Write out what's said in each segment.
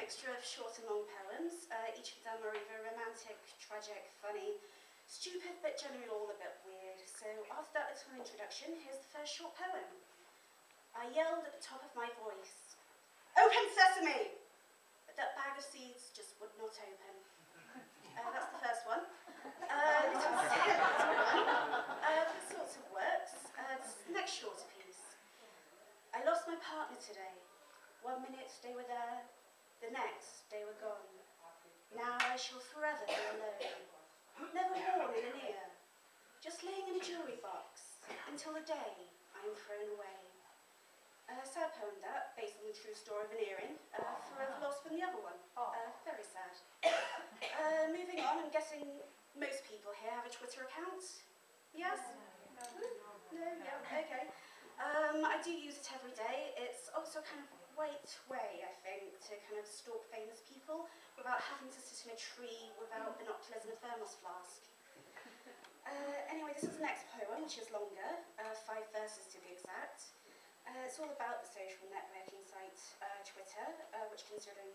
mixture of short and long poems. Each of them are either romantic, tragic, funny, stupid, but generally all a bit weird. So after that little introduction, here's the first short poem. I yelled at the top of my voice, "Open sesame!" But that bag of seeds just would not open. That's the first one. This sort of works. This next shorter piece. I lost my partner today. 1 minute they were there, the next they were gone. Now I shall forever be alone, never worn in an ear, just laying in a jewellery box until the day I am thrown away. Sad poem that, based on the true story of an earring, forever lost from the other one. Very sad. Moving on, I'm guessing most people here have a Twitter account? Yes? No? Yeah, okay. I do use it every day. It's also kind of a great way, I think, to kind of stalk famous people without having to sit in a tree without binoculars and a thermos flask. Anyway, this is the next poem, which is longer, 5 verses to be exact. It's all about the social networking site Twitter, which, considering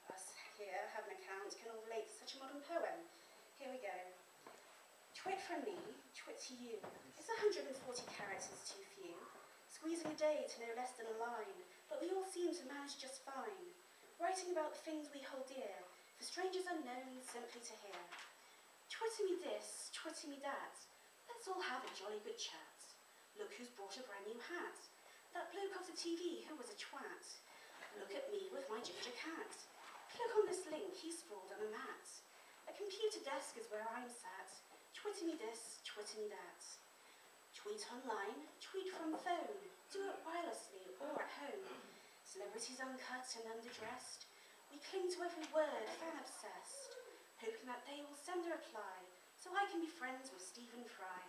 us here have an account, can all relate to such a modern poem. Here we go. Twit from me, twit to you. It's 140 characters too few. Squeezing a day to no less than a line, but we all seem to manage just fine. Writing about the things we hold dear, for strangers unknown simply to hear. Twitter me this, Twitter me that. Let's all have a jolly good chat. Look who's brought a brand new hat. That bloke off the TV who was a twat. Look at me with my ginger cat. Click on this link, he's sprawled on a mat. A computer desk is where I'm sat. Twitter me this, Twitter me that. Tweet online, tweet from phone. Do it wirelessly or at home. Celebrities uncut and underdressed. We cling to every word, fan obsessed. Hoping that they will send a reply so I can be friends with Stephen Fry.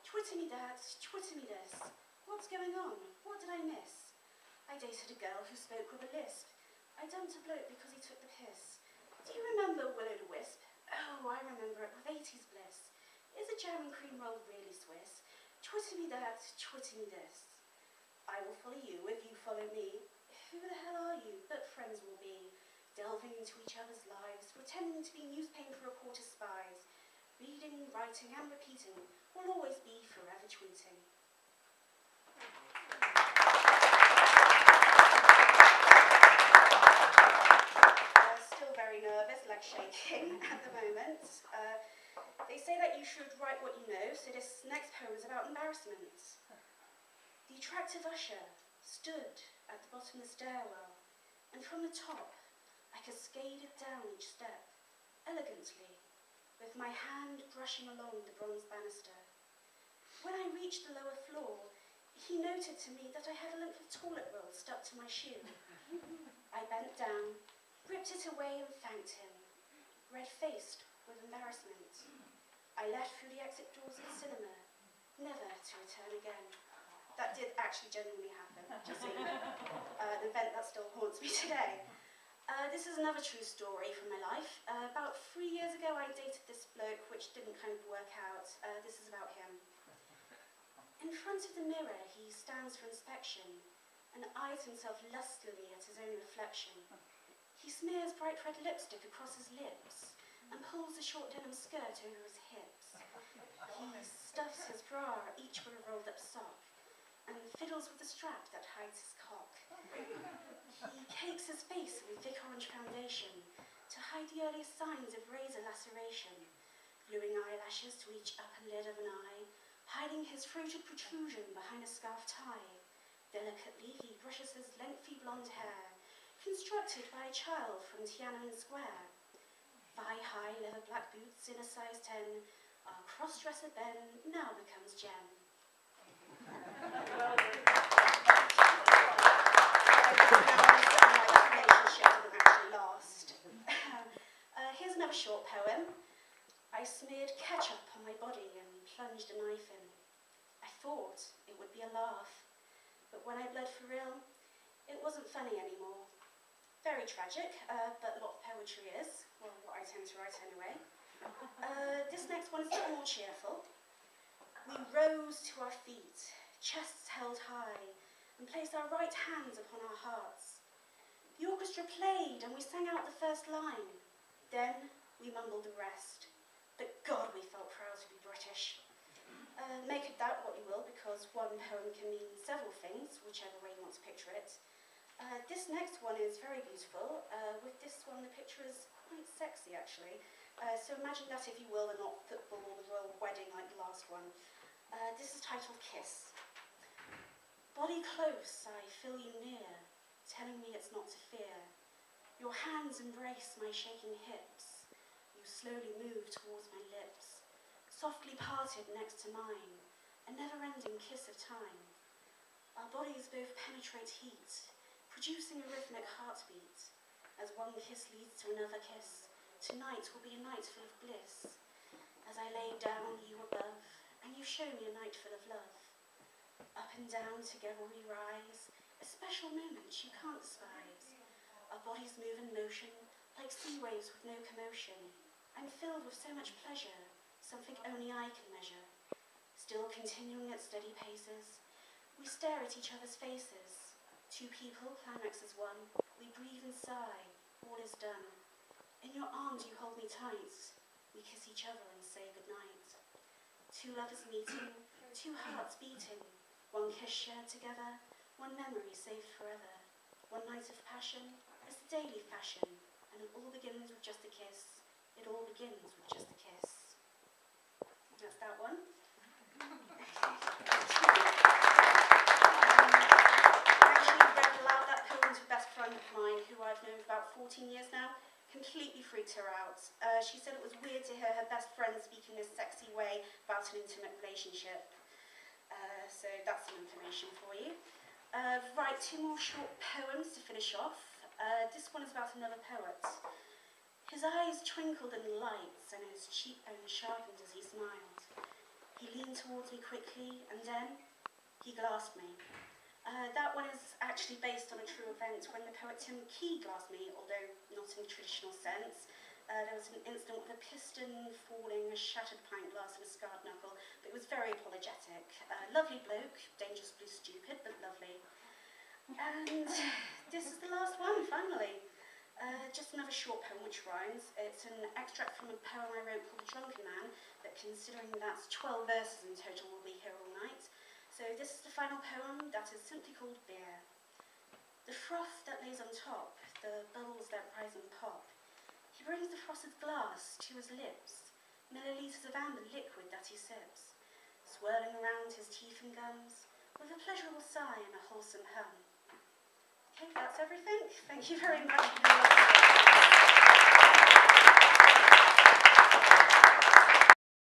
Twitter me that, Twitter me this. What's going on? What did I miss? I dated a girl who spoke with a lisp. I dumped a bloke because he took the piss. Do you remember Will-O-the-Wisp? Oh, I remember it with 80s bliss. Is a jam and cream roll really Swiss? Twitter me that, Twitter me this. I will follow you if you follow me. Who the hell are you? But friends will be. Delving into each other's lives, pretending to be newspaper reporter spies. Reading, writing and repeating will always be forever tweeting. Still very nervous, leg shaking at the moment. They say that you should write what you know, so this next poem is about embarrassment. The attractive usher stood at the bottom of the stairwell, and from the top I cascaded down each step, elegantly, with my hand brushing along the bronze banister. When I reached the lower floor, he noted to me that I had a length of toilet roll stuck to my shoe. I bent down, gripped it away and thanked him, red-faced with embarrassment. I left through the exit doors of the cinema, never to return again. That did actually genuinely happen, just so you know. An event that still haunts me today. This is another true story from my life. About 3 years ago I dated this bloke, which didn't kind of work out. This is about him. In front of the mirror he stands for inspection and eyes himself lustily at his own reflection. He smears bright red lipstick across his lips and pulls the short denim skirt over his hips. He stuffs his bra each with a rolled up sock and fiddles with the strap that hides his cock. He cakes his face with thick orange foundation to hide the earliest signs of razor laceration, gluing eyelashes to each upper lid of an eye, hiding his fruited protrusion behind a scarf tie. Delicately he brushes his lengthy blonde hair, constructed by a child from Tiananmen Square. Thigh-high leather black boots in a size 10, our cross-dresser Ben now becomes Jen. Here's another short poem. I smeared ketchup on my body and plunged a knife in. I thought it would be a laugh, but when I bled for real, it wasn't funny anymore. Very tragic, but a lot of poetry is, well, what I tend to write anyway. This next one is a little more cheerful. We rose to our feet, chests held high, and placed our right hands upon our hearts. The orchestra played and we sang out the first line. Then we mumbled the rest. But God, we felt proud to be British. Make of that what you will, because one poem can mean several things, whichever way you want to picture it. This next one is very beautiful. With this one, the picture is quite sexy, actually. So imagine that, if you will, and not football or the royal wedding like the last one. This is titled Kiss. Body close, I feel you near, telling me it's not to fear. Your hands embrace my shaking hips. You slowly move towards my lips, softly parted next to mine, a never-ending kiss of time. Our bodies both penetrate heat, producing a rhythmic heartbeat. As one kiss leads to another kiss, tonight will be a night full of bliss. As I lay down, you above, and you show me a night full of love. Up and down together we rise, a special moment you can't despise. Our bodies move in motion, like sea waves with no commotion. I'm filled with so much pleasure, something only I can measure. Still continuing at steady paces, we stare at each other's faces. Two people, climax as one, we breathe and sigh, all is done. In your arms you hold me tight, we kiss each other and say goodnight. Two lovers meeting, two hearts beating, one kiss shared together, one memory saved forever. One night of passion, as the daily fashion, and it all begins with just a kiss. It all begins with just a kiss. That's that one. I actually read aloud that poem to a best friend of mine, who I've known for about 14 years now. Completely freaked her out. She said it was weird to hear her best friend speak in this sexy way about an intimate relationship. So that's some information for you. Right, two more short poems to finish off. This one is about another poet. His eyes twinkled in the lights and his cheekbones sharpened as he smiled. He leaned towards me quickly and then he glassed me. That one is actually based on a true event when the poet Tim Key glassed me, although not in the traditional sense. There was an incident with a piston falling, a shattered pint glass and a scarred knuckle, but it was very apologetic. Lovely bloke, dangerously stupid, but lovely. And this is the last one, finally. Just another short poem which rhymes. It's an extract from a poem I wrote called The Drunken Man, but considering that's 12 verses in total, we'll be here all night. So this is the final poem that is simply called Beer. The froth that lays on top, the bubbles that rise and pop. He brings the frosted glass to his lips, milliliters of amber liquid that he sips, swirling around his teeth and gums, with a pleasurable sigh and a wholesome hum. Okay, that's everything. Thank you very much for listening.